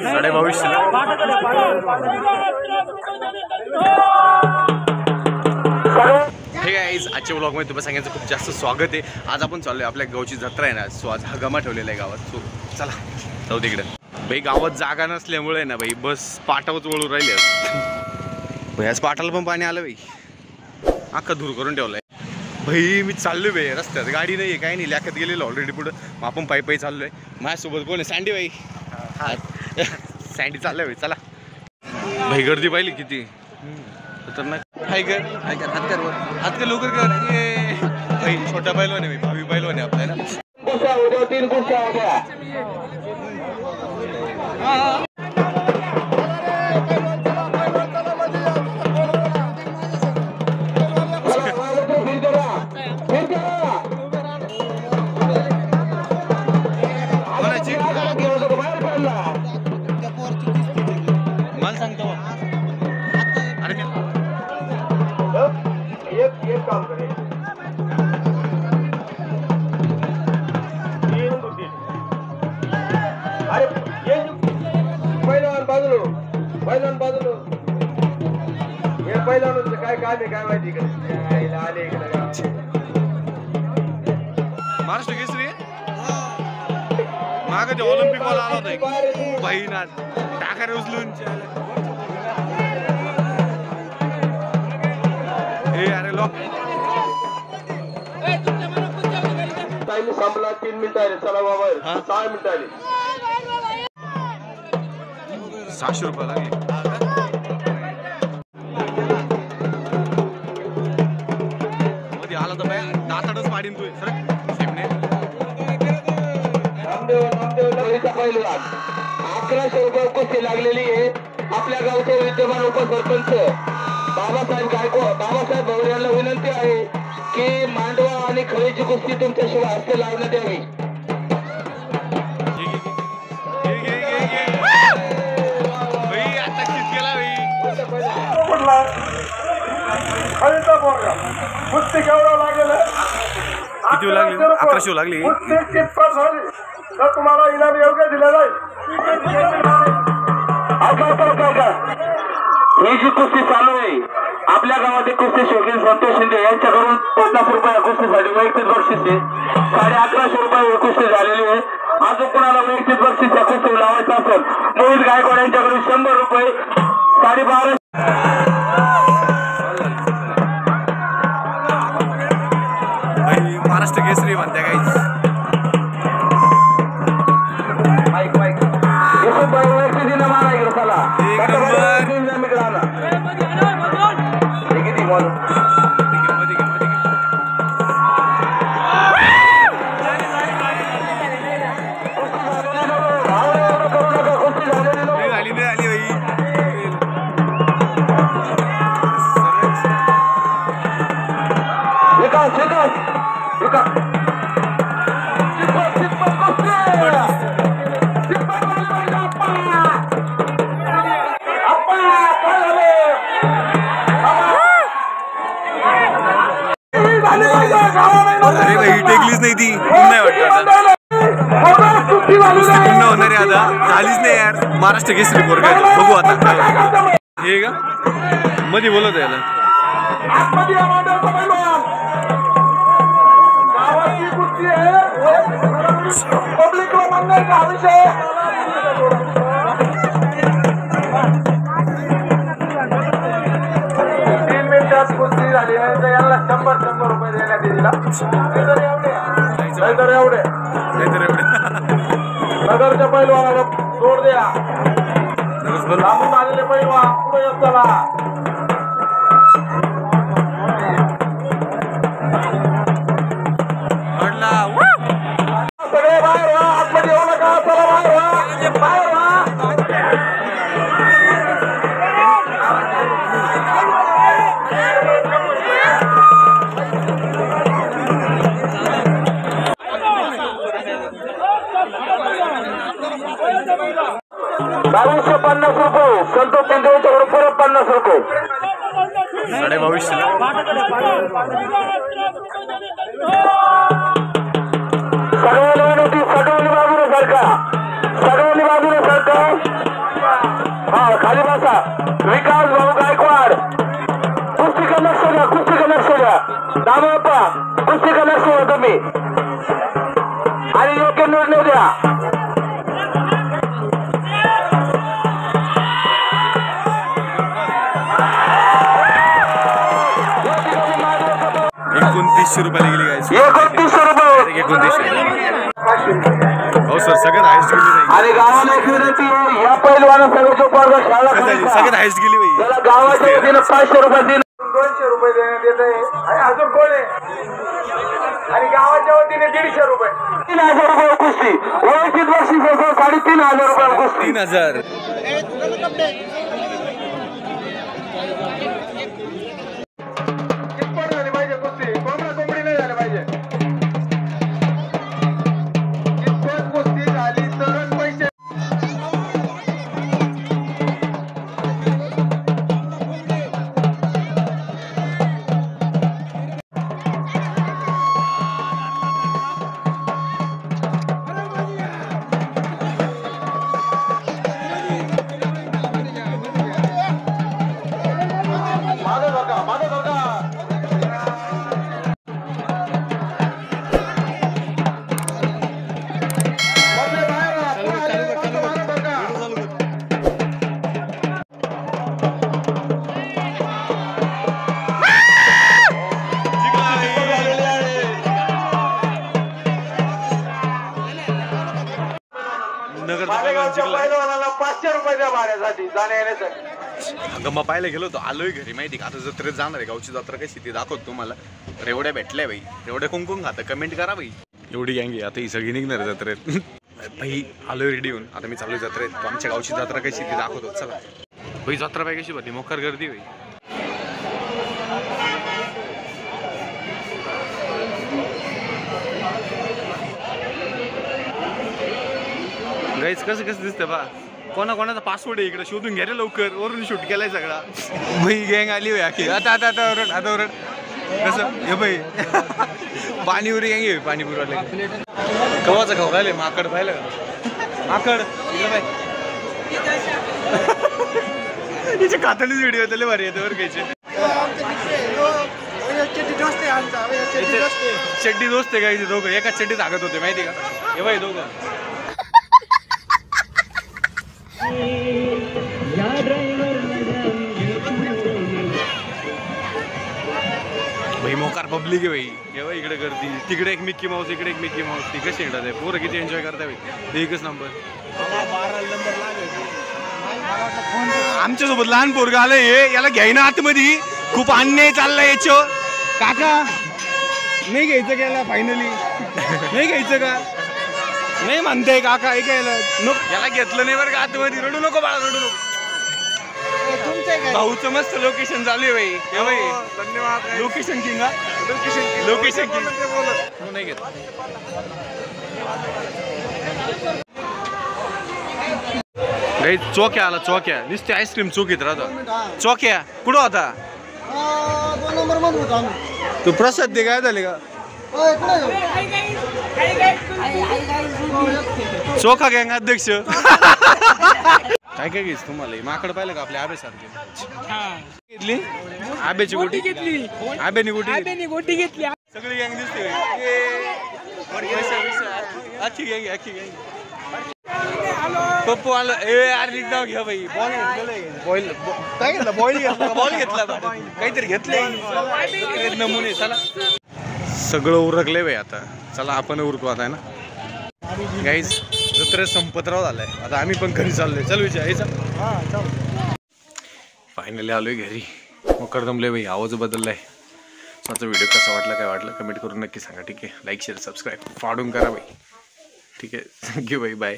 साडे 2200 हे गाईज आजच्या ब्लॉगमध्ये तुम्हाला सांगायचं खूप जास्त स्वागत आहे। आज आपण चाललोय आपल्या गावची जत्रा आहे ना, सो आज हगामा ठेवलेला आहे गावात। सो चला जाऊ तिकडे। भाई गावात जागा नसल्यामुळे ना भाई बस पाटावच वळू राहिले भाई। आज पाटाला पण पाणी आलं भाई, अख्खा धूर करून ठेवलाय भाई। मी चाललोय भाई रस्त्यात, गाडी नाही काय नाही, लॅकत गेलेलो ऑलरेडी पुढं। मग आपण पायी पायी चाललोय। माझ्यासोबत कोण आहे? सँडी भाई। सँडी चाललोय भाई, चला भाई। गर्दी पाहिली किती खतरनाक। हाय कर हात कर लवकर कर। ये भाई छोटा पहिलवान आहे भाई, भावी पहिलवान आहे आपला ना। मला सांगतो अरे एक काम करे अरे ये पहिलवान बाजूलो हे पहिलवानांचं काय काम आहे काय माहिती इकडे आले इकडे। महाराष्ट्र केसरी मागे ते ऑलिम्पिक वाला आला होता भाई ना, टाकारे उचलून अरे लोक संपला। 3 मिनिटं आले, चला बाबा 6 मिनिटं आली। 600 रुपये लागले। मध्ये आला तर बाय दाताडच पाडीन तू सर शेमने। पहिलवान 1100 रुपये कुस्ती लागलेली आहे। आपल्या गावचे विद्यमान उपसरपंच बाबासाहेब भवरे यांना विनंती आहे की मांडवा आणि खळीची कुस्ती तुमच्याशिवाय हस्ते लावण्यात यावी। कुस्ती केवढं लागेल? किती लागली? 1100 लागली। कुस्ती कितपत झाली तर तुम्हाला इनाम योग्य दिलं जाईल। ही जी कुस्ती चालू आहे आपल्या गावातील कुस्ती शौकीन संतोष शिंदे यांच्याकडून 50 रुपये कुस्तीसाठी वैयक्तिक बक्षीस आहे। 1150 रुपये कुस्ती झालेली आहे। अजून कोणाला वैयक्तिक बक्षीस या कुस्ती लावायचं असेल मोहित गायकवाड यांच्याकडून 100 रुपये। 12.5 महाराष्ट्र केसरी म्हणते काही अरे भाई टेकलीच नाही ती, नाही वाटत पुन्हा होणार आहे आता। झालीच नाही यार महाराष्ट्र केसरी पोरगा। बघू आता हे का मध्ये बोलत याला कुस्ती झाली यांना 100 रुपये देण्यात येईल। एवढे नगरच्या पैलवानाला सोड द्या। लांबून आलेले पैलवान पुढे येत चला। सगळे बाहेर व्हा, आतमध्ये येऊ नका। चला बाहेर व्हा, बाहेर व्हा। ₹2250 संतोष शिंदेच्याकडून परत 50 रुपये। 2250 सगळ्यांनी बाजूला सरका। कुस्तीला लक्ष द्या तुम्ही आणि योग्य निर्णय द्या. ₹29 गेली काय 2900 रुपये 2900. हो सर सगळ्यात हायस्ट गेली नाही आणि गावाला एक विनंती आहे, या पैलवानासह जो वर्ग शाळा सगळ्यात हायस्ट गेली बाई. त्याला गावाच्या वतीनं 500 रुपये देणं 200 रुपये देण्यात येत आहे. आणि अजून कोण आहे आणि गावाच्या वतीने 150 रुपये 3000 रुपये कुस्ती व्यवस्थित बक्षीस असेल 3500 रुपये कुस्ती 3000. कितपत झाली पाहिजे कुस्ती कोंबडा कोंबडी नाही झाली पाहिजे. कितपत कुस्ती झाली तरच पैसे. जिंकला 500 रुपयाच्या भाड्यासाठी जाण्या येण्यासाठी. गम्मा पाहायला गेलो होतो आलोय घरी माहिती का आता जत्रेत जाणार आहे. गावची जत्रा कशी ती दाखवतो तुम्हाला. रेवड्या भेटल्या बाई रेवड्या कुंकुम खाता कमेंट करा बाई. एवढी गँग आहे आता ही सगळी निघणार जत्रेत. भाई आलोय रेडी होऊन आता मी चालू जत्रेत. आमच्या गावची जत्रा कशी ती दाखवतो चला. भाई जत्रा बाई कशी होती मोकार गर्दी बाई. गाईच कसं कसं दिसतं बा. कोणाचा पासवर्ड आहे इकडे शोधून घ्या रे लवकर. वरून शूट केलाय सगळा. भाई गँग आली होय आखी. आता आता आता ओरड आता ओरड कसं हे भाई पाणीपुरी गँग आहे पाणीपुरीवाले. कवाचं खाऊ राहिले माकड पाहिलं का माकड इकडे बाय. तिच्या खात्यानेच व्हिडिओ त्याला भारी येते वर घ्यायचे. चड्डी दोस्त आहे काय दोघं एकाच चड्डीत हागत होते माहिती का हे बाई दोघं. भाई मोकार पब्लिक आहे भाई. हे बाई इकडे गर्दी तिकडे एक मिक्की माऊस इकडे एक मिक्की माऊस. ती कशी येतात आहे पोरं किती एन्जॉय करता भाई. एकच नंबर. आमच्यासोबत लहान पोरग आलं हे याला घ्यायना आतमध्ये. खूप अन्याय चाललाय याच्यावर. काका नाही घ्यायचं का याला फायनली नाही घ्यायचं का नाही म्हणताय काका ऐकायला याला घेतलं नाही बरं का आतमध्ये. रडू नको बाळा रडू नको. भाऊचं मस्त लोकेशन चालू आहे भाई. हे भाई धन्यवाद. लोकेशन किंग लोकेशन किंग नाही घेत. गाई चोक्या आला चोक्या नुसते आईस्क्रीम चोकीत राहतो. चोक्या कुठं होता 2 नंबर मध्ये होतो आम्ही. तू प्रसाद दे काय झाले का चोखा गँग अध्यक्ष. काय काय घेस तुम्हाला माकड पाहिलं का आपल्या आब्यासारखे घेतली. आब्याची गोटी घेतली. आब्यानी गोटी घेतली. सगळी गँग दिसते. अख्खी गँग अख्खी गँग. पप्पू आलं ए अरे नाव घ्या बाई. बॉल काय घेतला बॉल घेतला बॉल घेतला काहीतरी घेतलंय नमुने. चला सगळं उरकलंय बाई आता. चला आपण उरकू आता आहे ना गाईज. जत्रेत संपतराव झालाय आता आम्ही पण घरी चाललोय. चल विचारायचा फायनली आलोय घरी. मकर दमले भाई आवाज बदललाय. माझा व्हिडिओ कसा वाटला काय वाटलं कमेंट करून नक्की सांगा. ठीक आहे लाईक शेअर सबस्क्राईब फाडून करा भाई. ठीक आहे थँक्यू भाई बाय.